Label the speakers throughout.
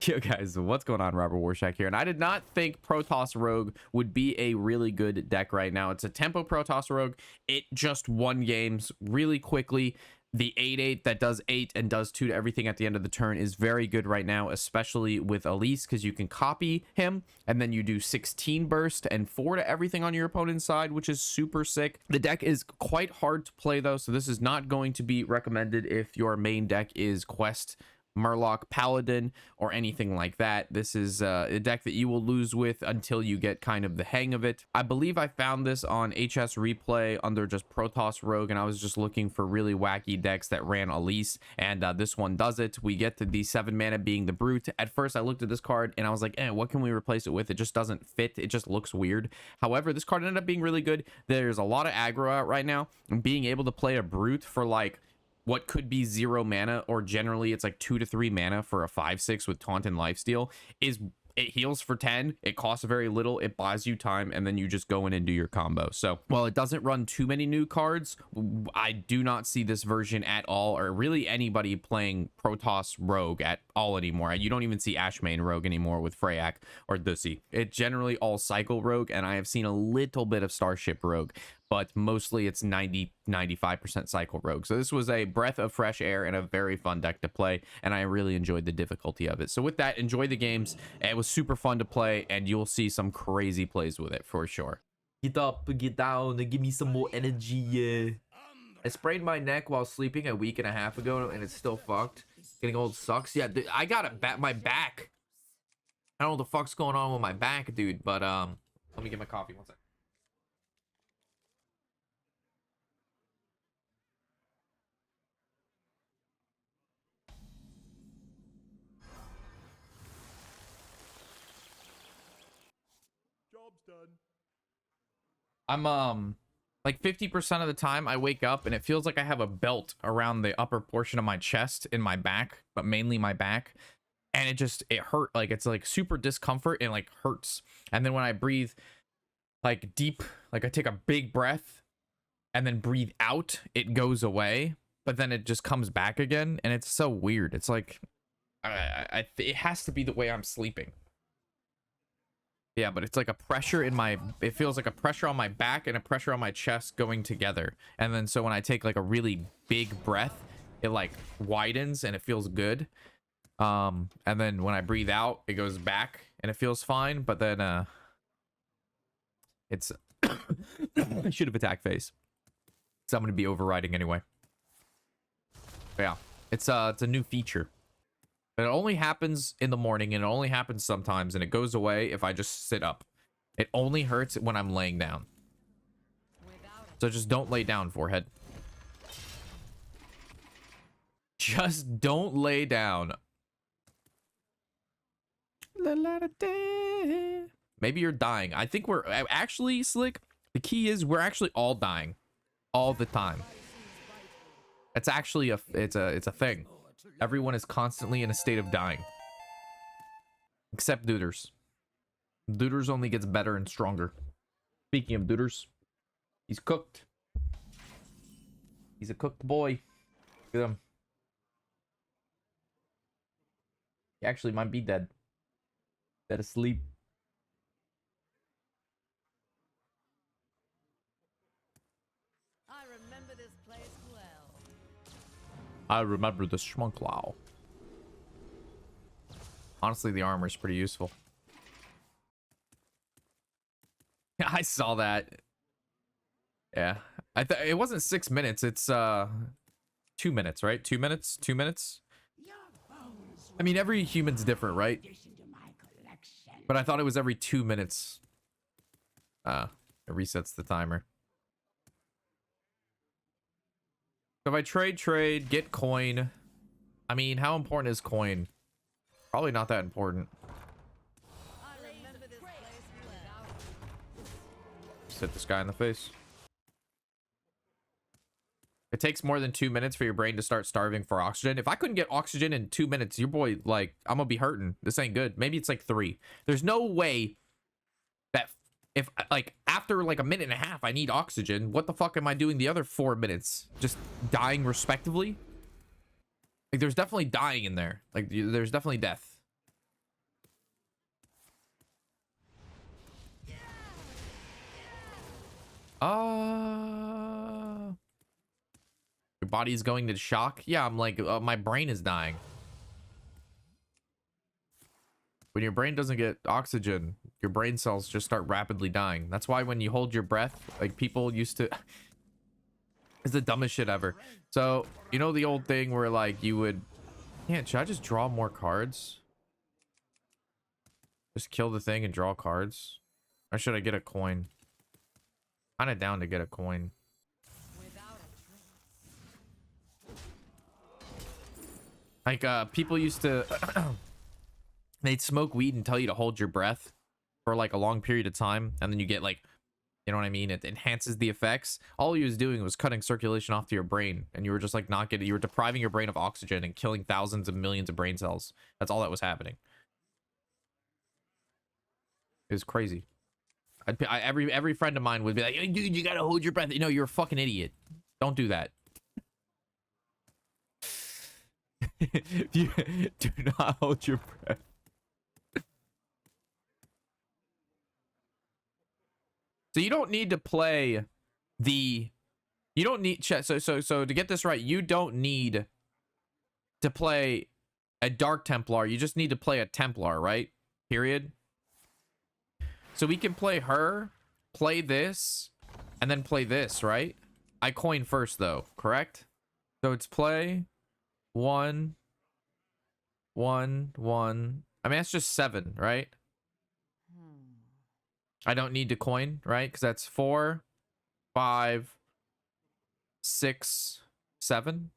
Speaker 1: Yo guys, what's going on? Robert Warshack here, and I did not think Protoss Rogue would be a really good deck right now. It's a tempo Protoss Rogue. It just won games really quickly. The 8/8 that does 8 and does 2 to everything at the end of the turn is very good right now, especially with Elise, because you can copy him and then you do 16 burst and 4 to everything on your opponent's side, which is super sick. The deck is quite hard to play though, so this is not going to be recommended if your main deck is Quest, Murloc, Paladin, or anything like that. This is a deck that you will lose with until you get kind of the hang of it. I believe I found this on HS Replay under just Protoss Rogue, and I was just looking for really wacky decks that ran Elise, and this one does it. We get to the 7 mana being the Brute. At first, I looked at this card, and I was like, what can we replace it with? It just doesn't fit. It just looks weird. However, this card ended up being really good. There's a lot of aggro out right now, and being able to play a Brute for like what could be 0 mana, or generally it's like 2 to 3 mana for a 5/6 with Taunt and Lifesteal, is it heals for 10, it costs very little, it buys you time, and then you just go in and do your combo. So while it doesn't run too many new cards, I do not see this version at all, or really anybody playing Protoss Rogue at all anymore. You don't even see Ashmane Rogue anymore with Freyak or Dussi. It's generally all Cycle Rogue, and I have seen a little bit of Starship Rogue, but mostly it's 90-95% Cycle Rogue. So this was a breath of fresh air and a very fun deck to play, and I really enjoyed the difficulty of it. So with that, enjoy the games. It was super fun to play, and you'll see some crazy plays with it for sure. Get up, get down, and give me some more energy, yeah. I sprained my neck while sleeping a week and a half ago, and it's still fucked. Getting old sucks. Yeah, dude, I got my back. I don't know what the fuck's going on with my back, dude, but let me get my coffee one second.
Speaker 2: Job's done.
Speaker 1: I'm like 50% of the time I wake up and it feels like I have a belt around the upper portion of my chest in my back, but mainly my back, and it hurt. Like it's like super discomfort and like hurts. And then when I breathe like deep, like I take a big breath and then breathe out, it goes away, but then it just comes back again, and it's so weird. It's like it has to be the way I'm sleeping. Yeah, but it's like a pressure in my, it feels like a pressure on my back and a pressure on my chest going together. And then so when I take like a really big breath, it like widens and it feels good. And then when I breathe out, it goes back and it feels fine. But then it's I should have attacked phase. So I'm gonna be overriding anyway. But yeah, it's a new feature. It only happens in the morning, and it only happens sometimes, and it goes away if I just sit up. It only hurts when I'm laying down. So just don't lay down, forehead. Just don't lay down. Maybe you're dying. I think we're actually, Slick, the key is we're actually all dying all the time. It's actually it's a thing. Everyone is constantly in a state of dying. Except Duders. Duders only gets better and stronger. Speaking of Duders, he's cooked. He's a cooked boy. Look at him. He actually might be dead. Dead asleep.
Speaker 3: I remember this place well.
Speaker 1: I remember the Schmunklau. Honestly, the armor is pretty useful. I saw that. Yeah. It wasn't 6 minutes. It's 2 minutes, right? 2 minutes? 2 minutes? I mean, every human's different, right? But I thought it was every 2 minutes. It resets the timer. So if I trade, get coin. I mean, how important is coin? Probably not that important. Just hit this guy in the face. It takes more than 2 minutes for your brain to start starving for oxygen. If I couldn't get oxygen in 2 minutes, your boy, like, I'm gonna be hurting. This ain't good. Maybe it's like 3. There's no way that if, like, after like a minute and a half, I need oxygen. What the fuck am I doing the other 4 minutes? Just dying respectively? Like, there's definitely dying in there. Like, there's definitely death. Your body's going to shock. Yeah, I'm like, my brain is dying. When your brain doesn't get oxygen, your brain cells just start rapidly dying. That's why when you hold your breath, like people used to, it's the dumbest shit ever. So, you know the old thing where like you would, yeah, should I just draw more cards? Just kill the thing and draw cards? Or should I get a coin? Kind of down to get a coin. Like people used to they'd smoke weed and tell you to hold your breath for like a long period of time, and then you get like, you know what I mean, it enhances the effects. All you was doing was cutting circulation off to your brain, and you were just like not getting, you were depriving your brain of oxygen and killing thousands of millions of brain cells. That's all that was happening. It was crazy. Every friend of mine would be like, hey, dude, you gotta hold your breath. You know, you're a fucking idiot. Don't do that. You do not hold your breath. So you don't need to play the, you don't need, so to get this right, you don't need to play a Dark Templar. You just need to play a Templar, right? Period. So we can play her, play this, and then play this, right? I coin first though, correct? So it's play 1, 1, 1. I mean, that's just 7, right? I don't need to coin, right? Because that's 4, 5, 6, 7.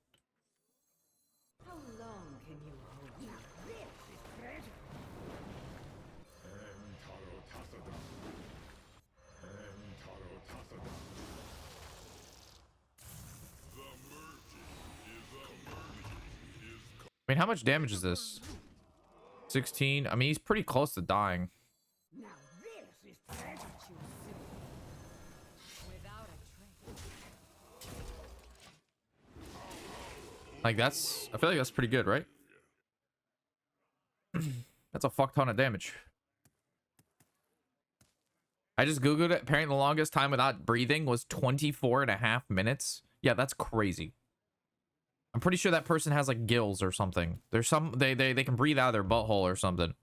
Speaker 3: How long can you hold?
Speaker 1: I mean, how much damage is this? 16. I mean, he's pretty close to dying.
Speaker 3: Now this is without a trace.
Speaker 1: Like that's, I feel like that's pretty good, right? That's a fuck ton of damage. I just googled it. Apparently the longest time without breathing was 24.5 minutes. Yeah, that's crazy. I'm pretty sure that person has like gills or something. There's some, they can breathe out of their butthole or something.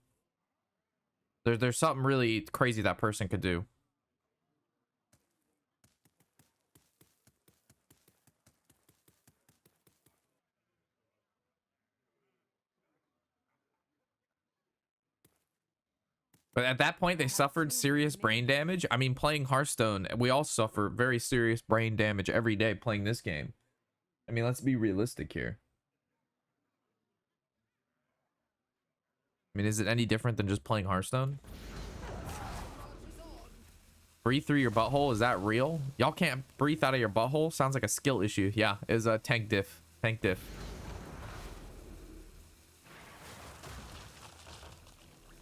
Speaker 1: There's something really crazy that person could do. But at that point, they suffered serious brain damage. I mean, playing Hearthstone, we all suffer very serious brain damage every day playing this game. I mean, let's be realistic here. I mean, is it any different than just playing Hearthstone? Breathe through your butthole, is that real? Y'all can't breathe out of your butthole? Sounds like a skill issue. Yeah, is a tank diff. Tank diff.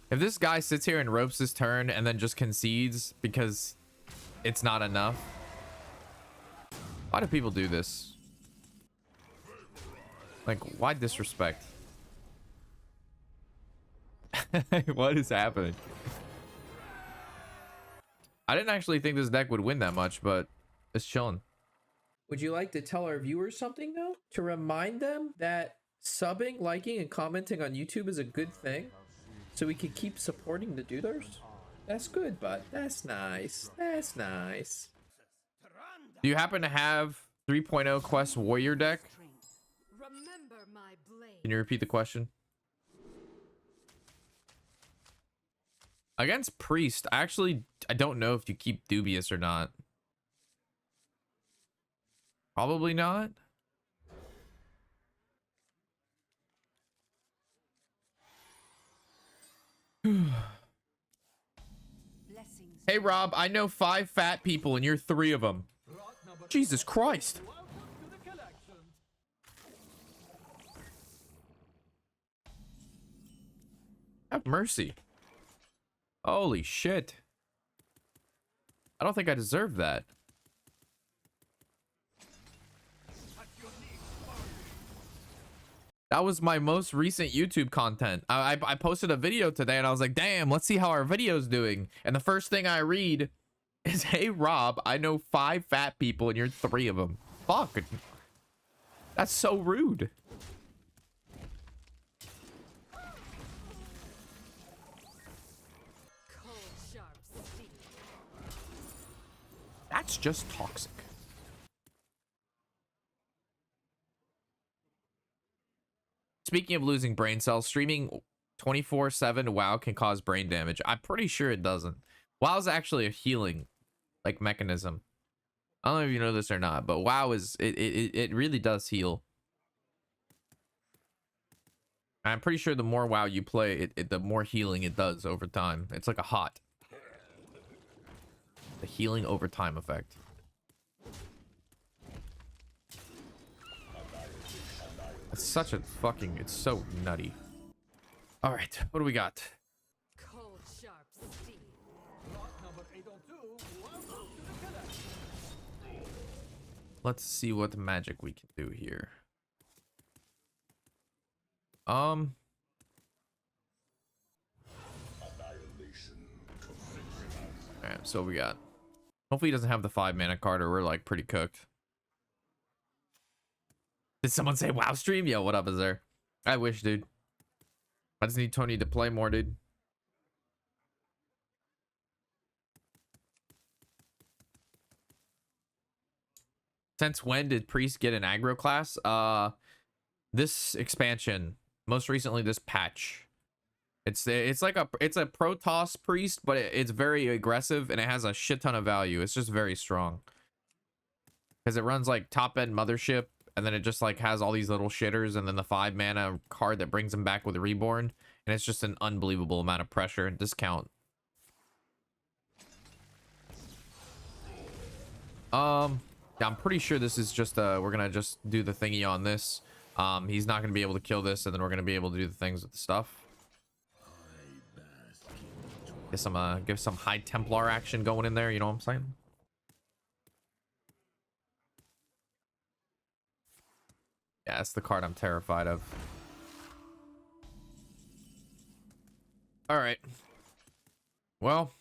Speaker 1: If this guy sits here and ropes his turn and then just concedes because it's not enough. Why do people do this? Like, why disrespect? What is happening? I didn't actually think this deck would win that much, but it's chilling.
Speaker 2: Would you like to tell our viewers something though? To remind them that subbing, liking, and commenting on YouTube is a good thing? So we can keep supporting the duders? That's good, bud. That's nice. That's nice.
Speaker 1: Do you happen to have 3.0 Quest Warrior deck?
Speaker 3: Remember my blade.
Speaker 1: Can you repeat the question? Against Priest, I don't know if you keep Dubious or not. Probably not. Hey Rob, I know 5 fat people and you're 3 of them. Jesus Christ. Have mercy. Holy shit. I don't think I deserve that. That was my most recent YouTube content. I posted a video today and I was like, damn, let's see how our video's doing. And the first thing I read is, hey Rob, I know 5 fat people and you're 3 of them. Fuck. That's so rude.
Speaker 3: Cold, sharp steel.
Speaker 1: That's just toxic. Speaking of losing brain cells, streaming 24/7 WoW can cause brain damage. I'm pretty sure it doesn't. WoW's actually a healing like mechanism. I don't know if you know this or not, but WoW is it really does heal. I'm pretty sure the more WoW you play, the more healing it does over time. It's like a hot. The healing over time effect. It's such a fucking, it's so nutty. All right, what do we got?
Speaker 3: Cold, sharp steel.
Speaker 1: Let's see what magic we can do here. Alright, so we got. Hopefully he doesn't have the 5 mana card or we're like pretty cooked. Did someone say WoW stream? Yo, what up is there? I wish, dude. I just need Tony to play more, dude. Since when did Priest get an aggro class? This expansion. Most recently this patch. It's like a Protoss Priest, but it's very aggressive and it has a shit ton of value. It's just very strong. Because it runs like top end Mothership, and then it just like has all these little shitters, and then the 5 mana card that brings them back with Reborn, and it's just an unbelievable amount of pressure and discount. Yeah, I'm pretty sure this is just we're gonna just do the thingy on this. He's not gonna be able to kill this, and then we're gonna be able to do the things with the stuff. Give some high Templar action going in there, you know what I'm saying? Yeah, that's the card I'm terrified of. All right. Well,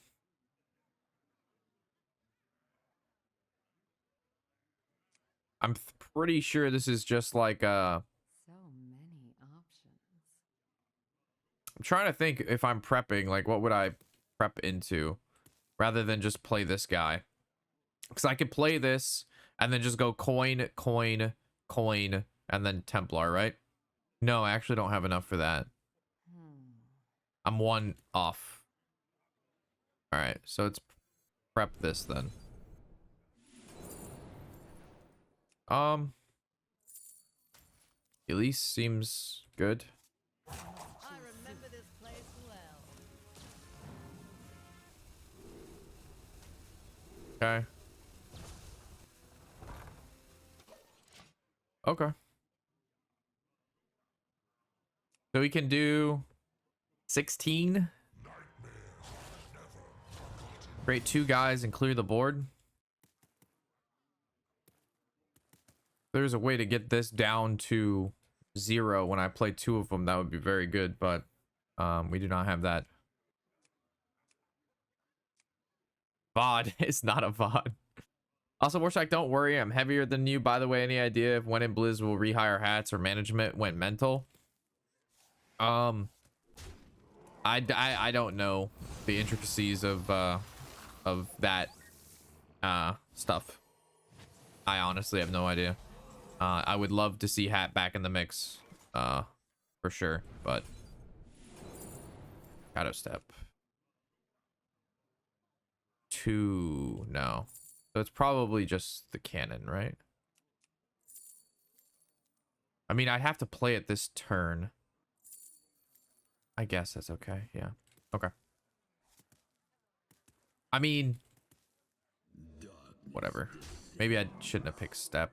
Speaker 1: I'm pretty sure this is just like
Speaker 3: So many options.
Speaker 1: I'm trying to think if I'm prepping, like what would I prep into rather than just play this guy? Because I could play this and then just go coin, coin, coin, and then Templar, right? No, I actually don't have enough for that. I'm 1 off. All right, so it's prep this then. Elise seems good.
Speaker 3: I remember this place well.
Speaker 1: Okay. Okay. So we can do 16. Create 2 guys and clear the board. There's a way to get this down to 0 when I play 2 of them. That would be very good, but we do not have that. VOD is not a VOD. Also, Warshack, don't worry. I'm heavier than you. By the way, any idea if when in Blizz will rehire hats or management went mental? I don't know the intricacies of that stuff. I honestly have no idea. I would love to see Hat back in the mix, for sure, but Shadowstep 2, no. So it's probably just the cannon, right? I mean, I'd have to play it this turn. I guess that's okay. Yeah. Okay. I mean, whatever. Maybe I shouldn't have picked step.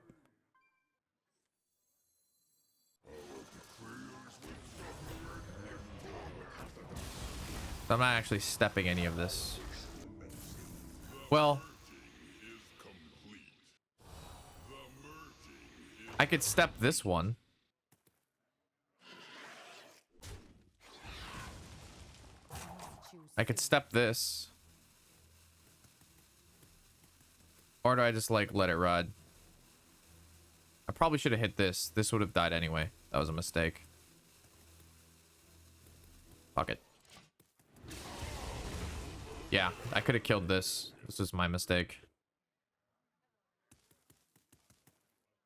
Speaker 1: I'm not actually stepping any of this. Well, I could step this one. I could step this. Or do I just like let it ride? I probably should have hit this. This would have died anyway. That was a mistake. Fuck it. Yeah, I could have killed this. This was my mistake.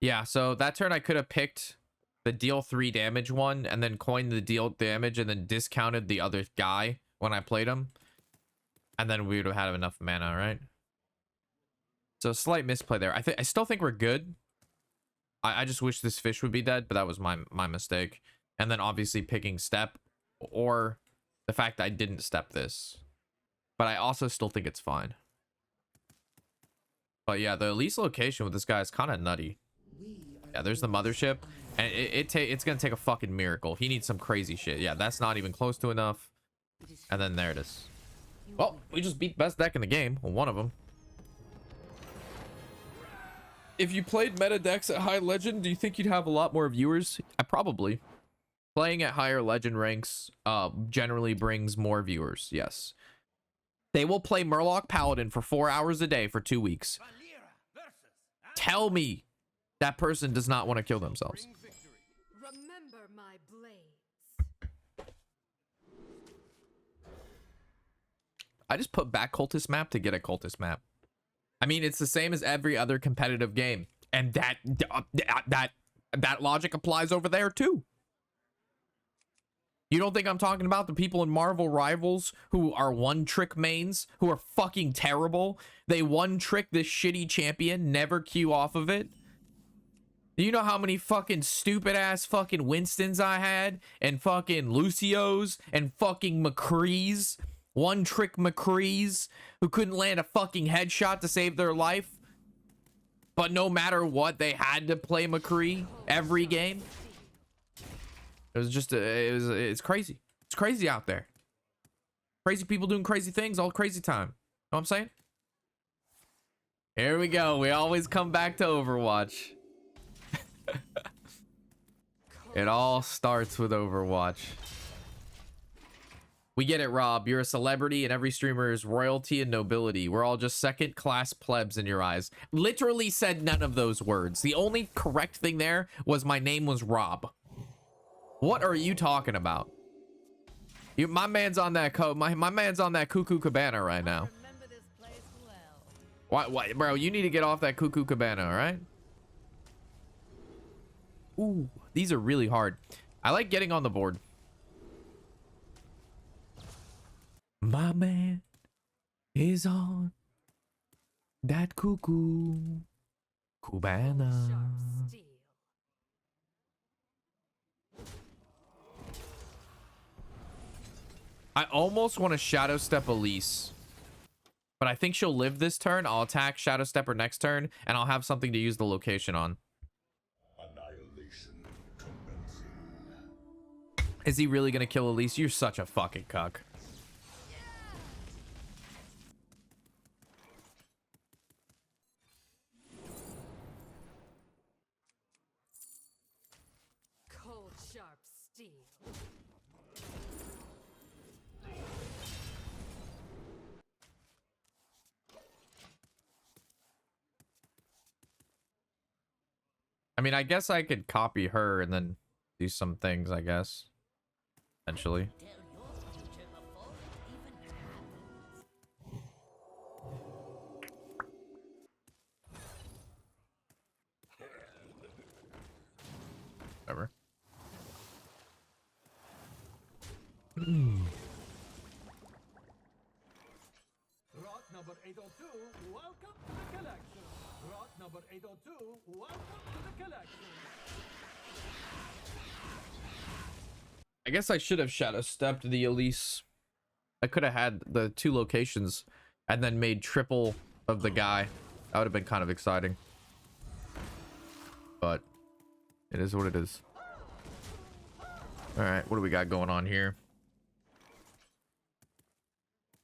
Speaker 1: Yeah, so that turn I could have picked the deal 3 damage one and then coined the deal damage and then discounted the other guy when I played him. And then we would have had enough mana, right? So slight misplay there. I still think we're good. I just wish this fish would be dead, but that was my mistake. And then obviously picking step or the fact that I didn't step this. But I also still think it's fine. But yeah, the Elise location with this guy is kind of nutty. Yeah, there's the mothership. And it's going to take a fucking miracle. He needs some crazy shit. Yeah, that's not even close to enough. And then there it is. Well, we just beat best deck in the game. Well, one of them. If you played meta decks at high legend, do you think you'd have a lot more viewers? Probably. Playing at higher legend ranks generally brings more viewers. Yes. They will play Murloc Paladin for 4 hours a day for 2 weeks. Tell me that person does not want to kill themselves.
Speaker 3: Remember my blades.
Speaker 1: I just put back Cultist Map to get a Cultist Map. I mean, it's the same as every other competitive game. And that logic applies over there too. You don't think I'm talking about the people in Marvel Rivals who are one-trick mains, who are fucking terrible? They one-trick this shitty champion, never queue off of it. Do you know how many fucking stupid-ass fucking Winstons I had? And fucking Lucios? And fucking McCrees? One-trick McCrees who couldn't land a fucking headshot to save their life? But no matter what, they had to play McCree every game? It was just it's crazy. It's crazy out there. Crazy people doing crazy things all crazy time. Know what I'm saying? Here we go. We always come back to Overwatch. It all starts with Overwatch. We get it, Rob. You're a celebrity and every streamer is royalty and nobility. We're all just second-class plebs in your eyes. Literally said none of those words. The only correct thing there was my name was Rob. What are you talking about? My man's on that my man's on that cuckoo cabana right now.
Speaker 3: Remember this place well.
Speaker 1: What, bro? You need to get off that cuckoo cabana, all right? Ooh, these are really hard. I like getting on the board. My man is on that cuckoo cabana.
Speaker 3: Sharp steel.
Speaker 1: I almost want to Shadowstep Elise, but I think she'll live this turn. I'll attack Shadowstep her next turn, and I'll have something to use the location on.
Speaker 4: Annihilation commencing.
Speaker 1: Is he really gonna kill Elise? You're such a fucking cuck.
Speaker 3: Cold sharp steel.
Speaker 1: I mean, I guess I could copy her and then do some things, I guess. Eventually. Whatever.
Speaker 5: Rot number 802, welcome to the collection. Rot number 802, welcome to the collection.
Speaker 1: I guess I should have Shadowstepped the Elise. I could have had the 2 locations and then made triple of the guy. That would have been kind of exciting. But it is what it is. All right, what do we got going on here?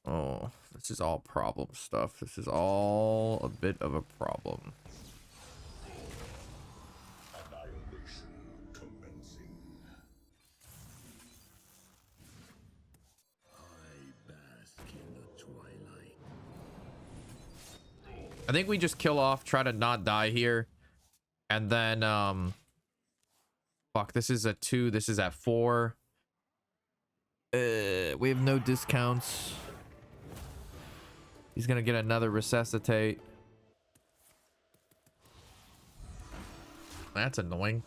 Speaker 1: Oh, this is all problem stuff. This is all a bit of a problem.
Speaker 4: Annihilation commencing. I bask in the twilight.
Speaker 1: I think we just kill off, try to not die here. And then, fuck, this is at 2, this is at 4. We have no discounts. He's gonna get another resuscitate. That's annoying.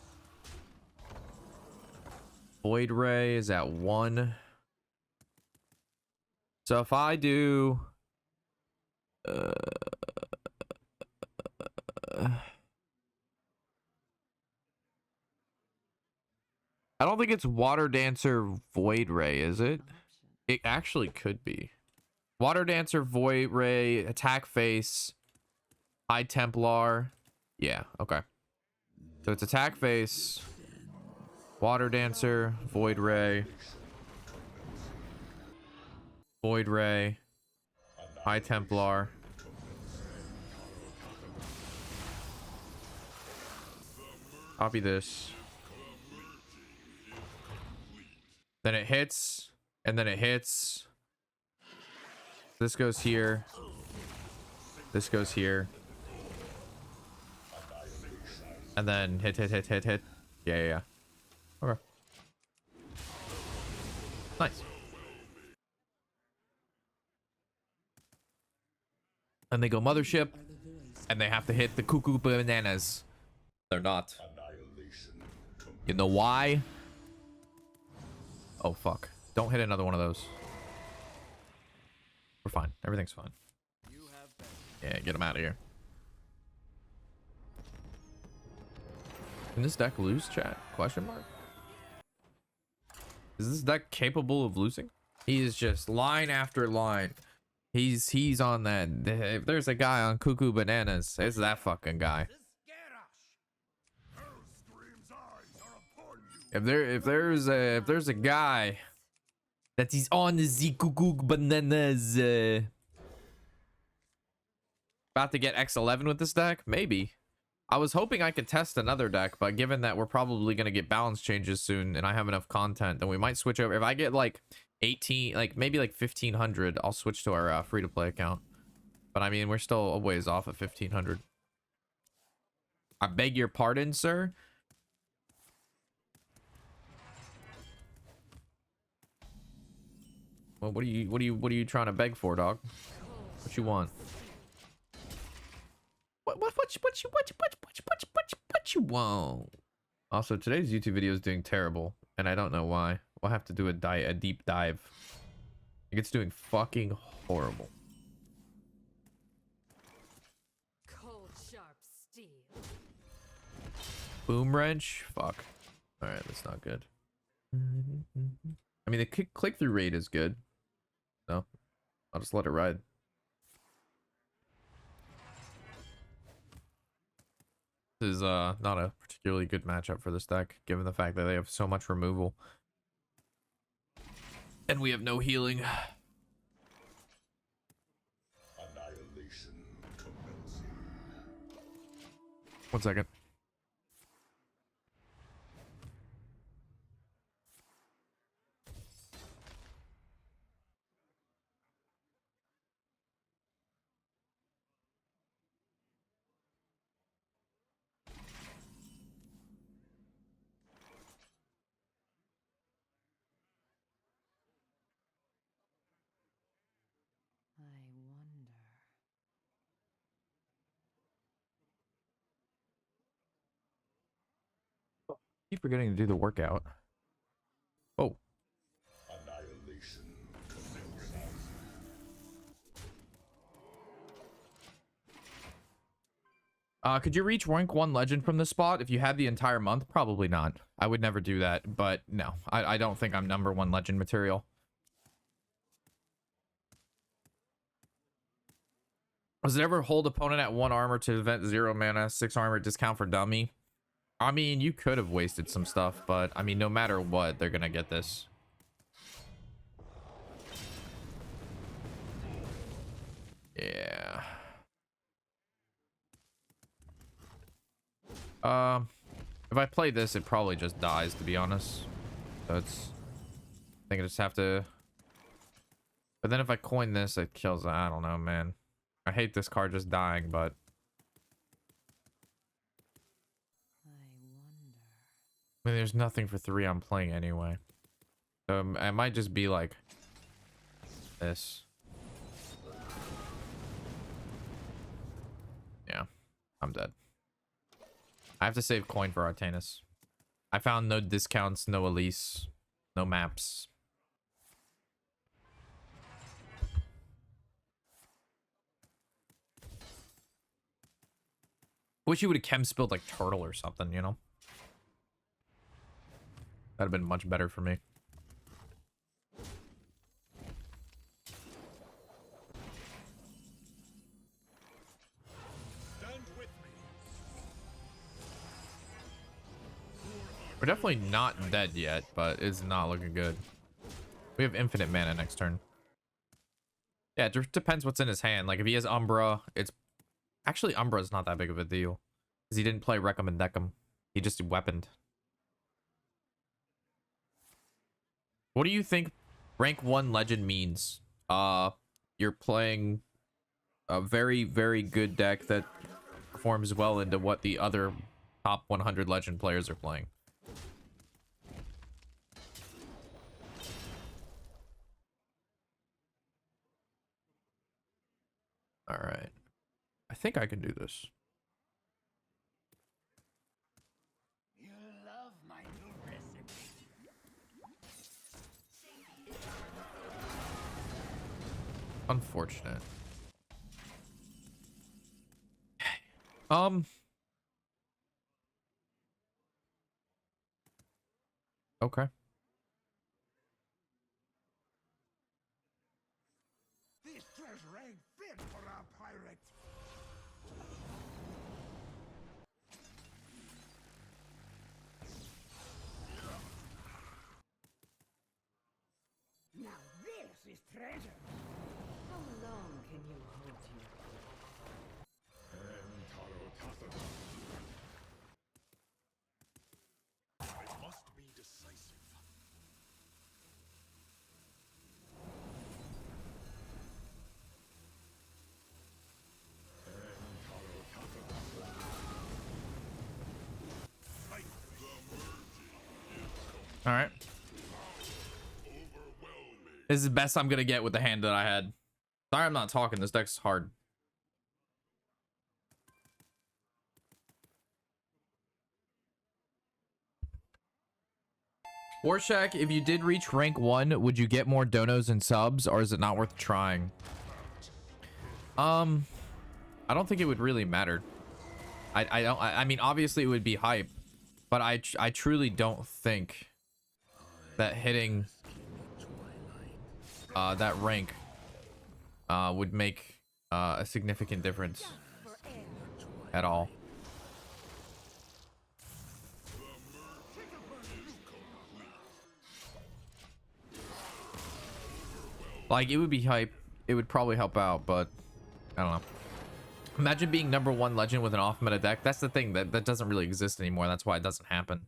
Speaker 1: Void Ray is at 1. So if I do... I don't think it's Waterdancer Void Ray, is it? It actually could be. Waterdancer Void Ray, attack face, High Templar. Yeah, okay. So it's attack face, Waterdancer, Void Ray, High Templar. Copy this. Then it hits, and then it hits. This goes here. This goes here. And then hit. Yeah. Okay. Nice. And they go mothership, and they have to hit the cuckoo bananas. They're not. You know why? Oh, fuck. Don't hit another one of those. We're fine. Everything's fine. Yeah, get him out of here. Can this deck lose, chat? Question mark? Is this deck capable of losing? He is just line after line. He's on that. If there's a guy on Cuckoo Bananas, it's that fucking guy. If there's a guy that is on the Cuckoo Bananas, about to get X11 with this deck, maybe. I was hoping I could test another deck, but given that we're probably gonna get balance changes soon, and I have enough content, then we might switch over. If I get like 18, like maybe like 1500, I'll switch to our free-to-play account. But I mean, we're still a ways off at 1500. I beg your pardon, sir. Well, what are you trying to beg for, dog? What you want? What you want? Also, today's YouTube video is doing terrible, and I don't know why. We'll have to do a deep dive. Like, it's doing fucking horrible.
Speaker 3: Cold, sharp steel.
Speaker 1: Boom wrench. Fuck. All right, that's not good. I mean, the click-through rate is good. So, I'll just let it ride. This is not a particularly good matchup for this deck, given the fact that they have so much removal. And we have no healing.
Speaker 4: Annihilation commencing.
Speaker 1: 1 second.
Speaker 3: I wonder.
Speaker 1: Keep forgetting to do the workout. Oh.
Speaker 4: Annihilation commencing.
Speaker 1: Could you reach rank 1 legend from this spot if you had the entire month? Probably not. I would never do that, but no. I don't think I'm number 1 legend material. Does it ever hold opponent at 1 armor to event 0 mana, 6 armor discount for dummy? I mean, you could have wasted some stuff, but I mean, no matter what, they're gonna get this. Yeah. If I play this, it probably just dies, to be honest. So it's... I think I just have to... But then if I coin this, it kills... I don't know, man. I hate this card just dying, but I mean, there's nothing for 3 I'm playing anyway. So it might just be like this. Yeah, I'm dead. I have to save coin for Artanis. I found no discounts, no Elise, no maps. Wish you would have chem spilled like turtle or something, you know? That'd have been much better for me. We're definitely not dead yet, but it's not looking good. We have infinite mana next turn. Yeah, it just depends what's in his hand. Like if he has Umbra, it's actually Umbra is not that big of a deal because he didn't play Reckham and Deckham. He just weaponed. What do you think rank 1 legend means? You're playing a very, very good deck that performs well into what the other top 100 legend players are playing. All right. I think I can do this.
Speaker 5: You love my new recipe.
Speaker 1: Unfortunate. Okay.
Speaker 5: This treasure ain't fit for a pirate. Now this is treasure.
Speaker 3: How long can you hold your
Speaker 4: I must be decisive.
Speaker 1: All right. This is the best I'm gonna get with the hand that I had. Sorry, I'm not talking. This deck's hard. Warshack, if you did reach rank 1, would you get more donos and subs, or is it not worth trying? I don't think it would really matter. I mean, obviously it would be hype, but I truly don't think that hitting that rank would make a significant difference at all. Like, it would be hype. It would probably help out, but I don't know. Imagine being #1 legend with an off-meta deck. That's the thing. That doesn't really exist anymore. That's why it doesn't happen.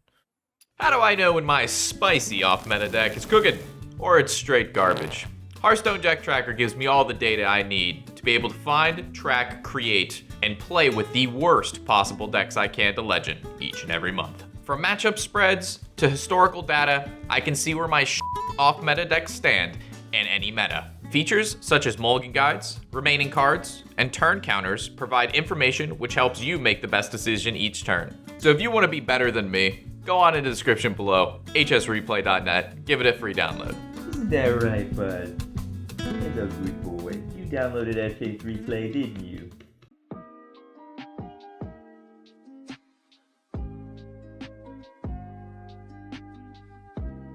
Speaker 6: How do I know when my spicy off-meta deck is cooking or it's straight garbage? Hearthstone Deck Tracker gives me all the data I need to be able to find, track, create, and play with the worst possible decks I can to legend each and every month. From matchup spreads to historical data, I can see where my off-meta decks stand in any meta. Features such as mulligan guides, remaining cards, and turn counters provide information which helps you make the best decision each turn. So if you want to be better than me, go on in the description below, hsreplay.net, give it a free download.
Speaker 7: Isn't that right, bud? Hello, good boy. You downloaded FH Replay, didn't you?